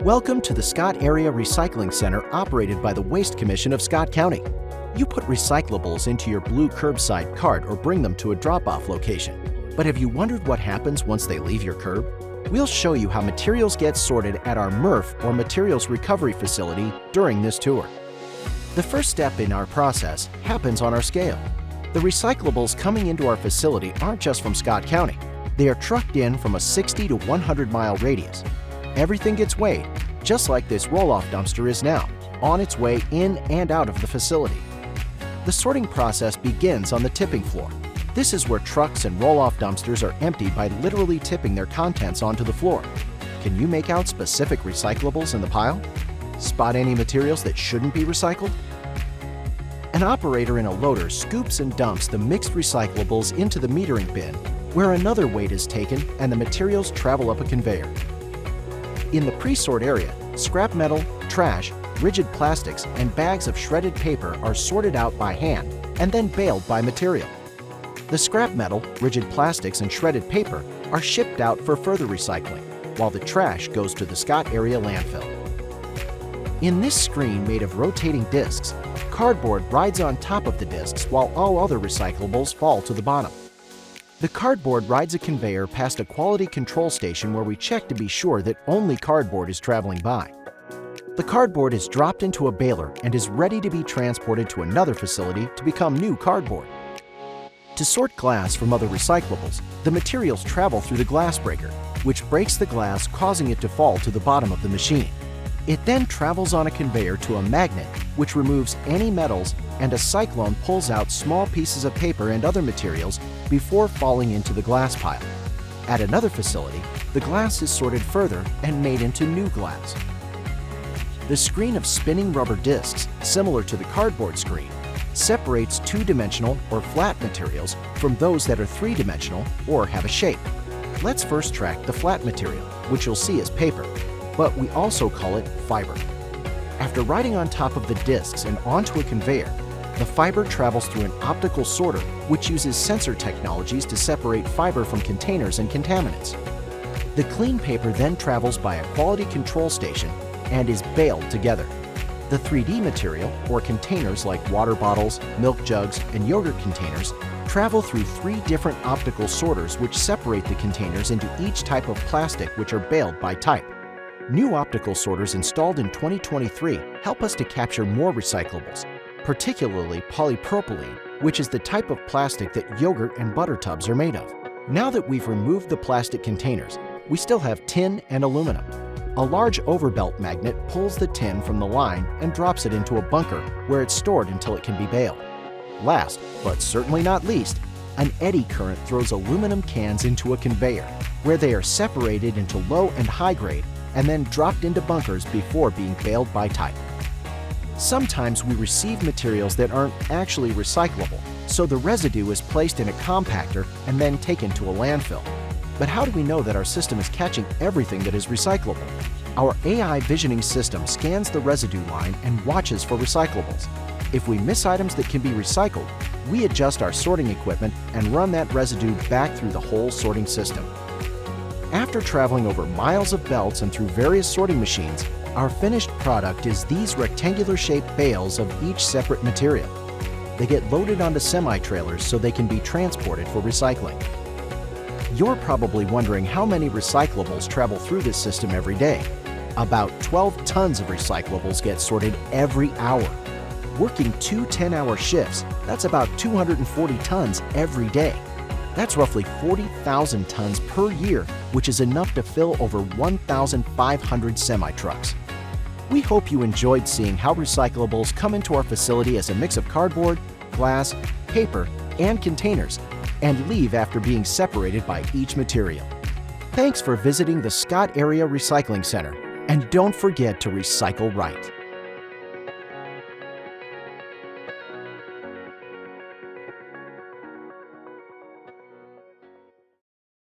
Welcome to the Scott Area Recycling Center operated by the Waste Commission of Scott County. You put recyclables into your blue curbside cart or bring them to a drop-off location. But have you wondered what happens once they leave your curb? We'll show you how materials get sorted at our MRF or Materials Recovery Facility during this tour. The first step in our process happens on our scale. The recyclables coming into our facility aren't just from Scott County. They are trucked in from a 60 to 100 mile radius. Everything gets weighed, just like this roll-off dumpster is now, on its way in and out of the facility. The sorting process begins on the tipping floor. This is where trucks and roll-off dumpsters are emptied by literally tipping their contents onto the floor. Can you make out specific recyclables in the pile? Spot any materials that shouldn't be recycled? An operator in a loader scoops and dumps the mixed recyclables into the metering bin, where another weight is taken and the materials travel up a conveyor. In the pre-sort area, scrap metal, trash, rigid plastics, and bags of shredded paper are sorted out by hand and then baled by material. The scrap metal, rigid plastics, and shredded paper are shipped out for further recycling, while the trash goes to the Scott Area Landfill. In this screen made of rotating discs, cardboard rides on top of the discs while all other recyclables fall to the bottom. The cardboard rides a conveyor past a quality control station where we check to be sure that only cardboard is traveling by. The cardboard is dropped into a baler and is ready to be transported to another facility to become new cardboard. To sort glass from other recyclables, the materials travel through the glass breaker, which breaks the glass, causing it to fall to the bottom of the machine. It then travels on a conveyor to a magnet, which removes any metals, and a cyclone pulls out small pieces of paper and other materials before falling into the glass pile. At another facility, the glass is sorted further and made into new glass. The screen of spinning rubber discs, similar to the cardboard screen, separates two-dimensional or flat materials from those that are three-dimensional or have a shape. Let's first track the flat material, which you'll see as paper, but we also call it fiber. After riding on top of the discs and onto a conveyor, the fiber travels through an optical sorter which uses sensor technologies to separate fiber from containers and contaminants. The clean paper then travels by a quality control station and is baled together. The 3D material, or containers like water bottles, milk jugs, and yogurt containers, travel through 3 different optical sorters which separate the containers into each type of plastic, which are baled by type. New optical sorters installed in 2023 help us to capture more recyclables, particularly polypropylene, which is the type of plastic that yogurt and butter tubs are made of. Now that we've removed the plastic containers, we still have tin and aluminum. A large overbelt magnet pulls the tin from the line and drops it into a bunker where it's stored until it can be baled. Last, but certainly not least, an eddy current throws aluminum cans into a conveyor where they are separated into low and high grade and then dropped into bunkers before being baled by type. Sometimes we receive materials that aren't actually recyclable, so the residue is placed in a compactor and then taken to a landfill. But how do we know that our system is catching everything that is recyclable? Our AI visioning system scans the residue line and watches for recyclables. If we miss items that can be recycled, we adjust our sorting equipment and run that residue back through the whole sorting system. After traveling over miles of belts and through various sorting machines, our finished product is these rectangular-shaped bales of each separate material. They get loaded onto semi-trailers so they can be transported for recycling. You're probably wondering how many recyclables travel through this system every day. About 12 tons of recyclables get sorted every hour. Working 2 10-hour shifts, that's about 240 tons every day. That's roughly 40,000 tons per year, which is enough to fill over 1,500 semi-trucks. We hope you enjoyed seeing how recyclables come into our facility as a mix of cardboard, glass, paper, and containers, and leave after being separated by each material. Thanks for visiting the Scott Area Recycling Center, and don't forget to recycle right.